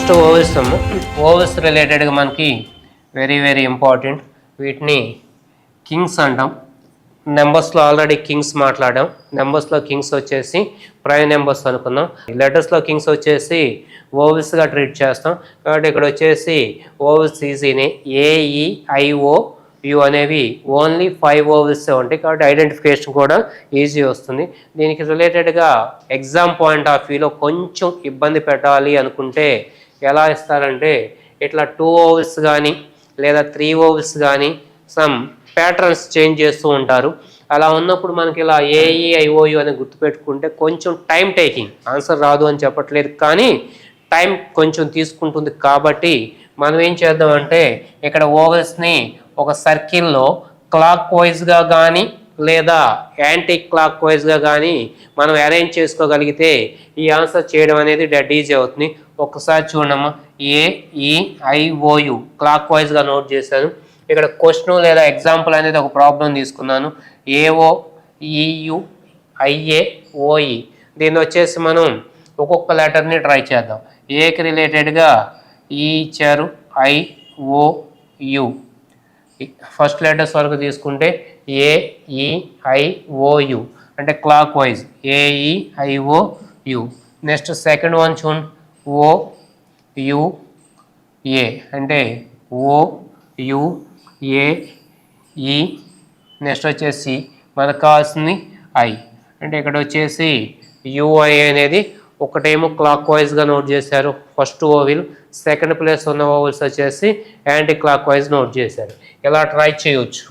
First vowels రిలేటెడ్గా మనకి very important. వీటిని కింగ్స్ అంటాం. నెంబర్స్లో ఆల్రెడీ కింగ్స్ మాట్లాడాం. నెంబర్స్లో కింగ్స్ వచ్చేసి ప్రైమ్ నెంబర్స్ అనుకుందాం. లెటర్స్లో కింగ్స్ వచ్చేసి ఓవెల్స్గా ట్రీట్ చేస్తాం. కాబట్టి ఇక్కడ వచ్చేసి ఓవెల్స్ ఈజీనే. AEIO యు అనేవి ఓన్లీ 5 ఓవెల్స్ ఉంటాయి. కాబట్టి ఐడెంటిఫికేషన్ కూడా ఈజీ వస్తుంది. దీనికి రిలేటెడ్గా ఎగ్జామ్ పాయింట్ ఆఫ్ వ్యూలో కొంచెం ఇబ్బంది పెట్టాలి అనుకుంటే ఎలా ఇస్తారంటే ఇట్లా 2 ఓవెల్స్ కానీ లేదా 3 ఓవెల్స్ కానీ సమ్ ప్యాటర్న్స్ చేంజ్ చేస్తూ ఉంటారు. అలా ఉన్నప్పుడు మనకి ఇలా AEIOU అని గుర్తుపెట్టుకుంటే కొంచెం టైం టేకింగ్. ఆన్సర్ రాదు అని చెప్పట్లేదు, కానీ టైం కొంచెం తీసుకుంటుంది. కాబట్టి మనం ఏం చేద్దామంటే ఇక్కడ ఓవెల్స్ని ఒక సర్కిల్లో క్లాక్ వైజ్గా కానీ లేదా యాంటీ క్లాక్ వైజ్గా కానీ మనం అరేంజ్ చేసుకోగలిగితే ఈ ఆన్సర్ చేయడం అనేది డెడ్ ఈజీ అవుతుంది. ఒక్కసారి చూడమ్మా, AEIOU క్లాక్ వైజ్గా నోట్ చేశాను. ఇక్కడ క్వశ్చన్ లేదా ఎగ్జాంపుల్ అనేది ఒక ప్రాబ్లం తీసుకున్నాను. AOEUIAOE. దీన్ని వచ్చేసి మనం ఒక్కొక్క లెటర్ని ట్రై చేద్దాం. ఏకి రిలేటెడ్గా ఈ ఇచ్చారు, IOU. ఫస్ట్ లెటర్స్ వరకు తీసుకుంటే AEIOU అంటే clock wise AEIOU. Next second one చూడండి, OUA అంటే OUAE. నెక్స్ట్ వచ్చేసి మనకు కావాల్సింది I అంటే ఇక్కడ వచ్చేసి UI అనేది ఒకటేమో క్లాక్ వైజ్గా నోట్ చేశారు ఫస్ట్ ఓవెల్, సెకండ్ ప్లేస్ ఉన్న ఓవెల్స్ వచ్చేసి యాంటీ క్లాక్ వైజ్ నోట్ చేశారు. ఇలా ట్రై చేయవచ్చు,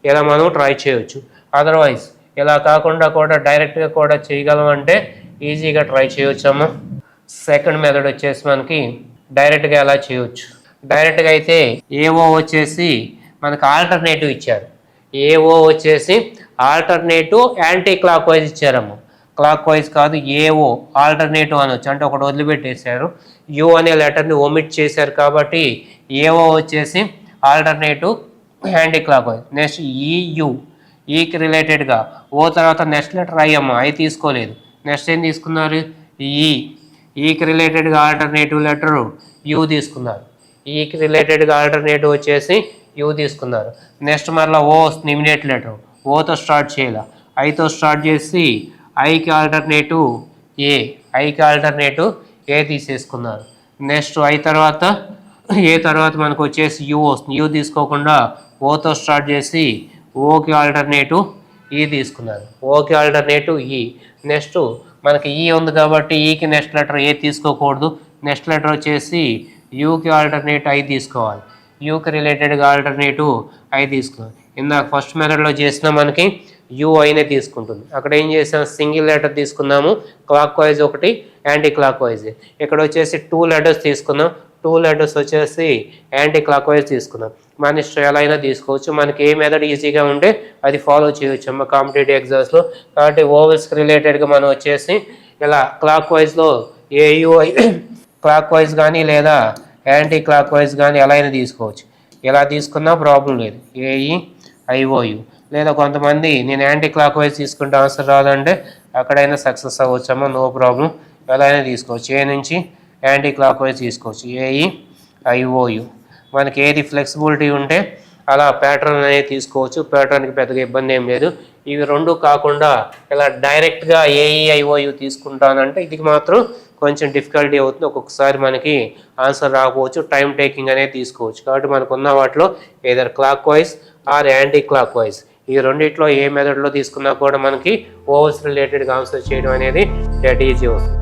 ఇలా మనం ట్రై చేయవచ్చు. అదర్వైజ్ ఇలా కాకుండా కూడా డైరెక్ట్గా కూడా చేయగలం అంటే ఈజీగా ట్రై చేయవచ్చమ్మా. సెకండ్ మెథడ్ వచ్చేసి మనకి డైరెక్ట్గా ఎలా చేయవచ్చు. డైరెక్ట్గా అయితే AO వచ్చేసి మనకు ఆల్టర్నేటివ్ ఇచ్చారు. AO వచ్చేసి ఆల్టర్నేటివ్ యాంటీ క్లాక్ వైజ్ ఇచ్చారమ్మా. క్లాక్ వైజ్ కాదు, AO ఆల్టర్నేటివ్ అనొచ్చు. అంటే ఒకటి వదిలిపెట్టేశారు, U అనే లెటర్ని ఒమిట్ చేశారు. కాబట్టి AO వచ్చేసి alternative anti clock wise. Next EU, ఈకి రిలేటెడ్గా O తర్వాత నెక్స్ట్ లెటర్ I అమ్మ, I తీసుకోలేదు. నెక్స్ట్ ఏం తీసుకున్నారు, ఈకి రిలేటెడ్గా ఆల్టర్నేటివ్ లెటర్ U తీసుకున్నారు. ఈకి రిలేటెడ్గా ఆల్టర్నేటివ్ వచ్చేసి U తీసుకున్నారు. నెక్స్ట్ మరలా O వస్తుంది, ఇమిడియట్ లెటర్. ఓతో స్టార్ట్ చేయాల, ఐతో స్టార్ట్ చేసి ఐకి ఆల్టర్నేటివ్ A, ఐకి ఆల్టర్నేటివ్ A తీసేసుకున్నారు. నెక్స్ట్ I తర్వాత A తర్వాత మనకు వచ్చేసి U వస్తుంది. U తీసుకోకుండా ఓతో స్టార్ట్ చేసి ఓకి ఆల్టర్నేటివ్ E తీసుకున్నారు. ఓకి ఆల్టర్నేటివ్ E. నెక్స్ట్ మనకి E ఉంది కాబట్టి ఈకి నెక్స్ట్ లెటర్ A తీసుకోకూడదు. నెక్స్ట్ లెటర్ వచ్చేసి యూకి ఆల్టర్నేటివ్ I తీసుకోవాలి. యూకి రిలేటెడ్గా ఆల్టర్నేటివ్ I తీసుకోవాలి. ఇందాక ఫస్ట్ మెథడ్లో చేసిన మనకి UIనే తీసుకుంటుంది. అక్కడ ఏం చేసాం, సింగిల్ లెటర్ తీసుకున్నాము, క్లాక్ వైజ్ ఒకటి, యాంటీ క్లాక్ వైజ్. ఇక్కడ వచ్చేసి 2 లెటర్స్ తీసుకున్నాం, 2 లెటర్స్ వచ్చేసి యాంటీ క్లాక్ వైజ్ తీసుకున్నాం. మన ఇష్టం ఎలా అయినా తీసుకోవచ్చు. మనకి ఏ మెథడ్ ఈజీగా ఉంటే అది ఫాలో చేయవచ్చు అమ్మ కాంపిటేటివ్ ఎగ్జామ్స్లో. కాబట్టి ఓవెల్స్కి రిలేటెడ్గా మనం వచ్చేసి ఇలా క్లాక్ వైజ్లో AUI క్లాక్ వైజ్ కానీ లేదా యాంటీ క్లాక్ వైజ్ కానీ ఎలా అయినా తీసుకోవచ్చు. ఎలా తీసుకున్నా ప్రాబ్లం లేదు. AEIOU. లేదా కొంతమంది నేను యాంటీ క్లాక్ వైజ్ తీసుకుంటే ఆన్సర్ రాదంటే అక్కడైనా సక్సెస్ అవ్వచ్చమ్మా, నో ప్రాబ్లం. ఎలా అయినా తీసుకోవచ్చు. A నుంచి యాంటీ క్లాక్ వైజ్ తీసుకోవచ్చు. AEIOU. మనకి ఏది ఫ్లెక్సిబిలిటీ ఉంటే అలా ప్యాటర్న్ అనేది తీసుకోవచ్చు. ప్యాటర్న్కి పెద్దగా ఇబ్బంది ఏం లేదు. ఇవి రెండు కాకుండా ఇలా డైరెక్ట్గా AEIOU తీసుకుంటానంటే ఇది మాత్రం కొంచెం డిఫికల్టీ అవుతుంది. ఒక్కొక్కసారి మనకి ఆన్సర్ రాకపోవచ్చు, టైం టేకింగ్ అనేది తీసుకోవచ్చు. కాబట్టి మనకు ఉన్న వాటిలో either clockwise or anticlockwise, ఈ రెండిట్లో ఏ మెథడ్లో తీసుకున్నా కూడా మనకి ఓవెల్స్ రిలేటెడ్గా ఆన్సర్ చేయడం అనేది డెడ్ ఈజీ అవుతుంది.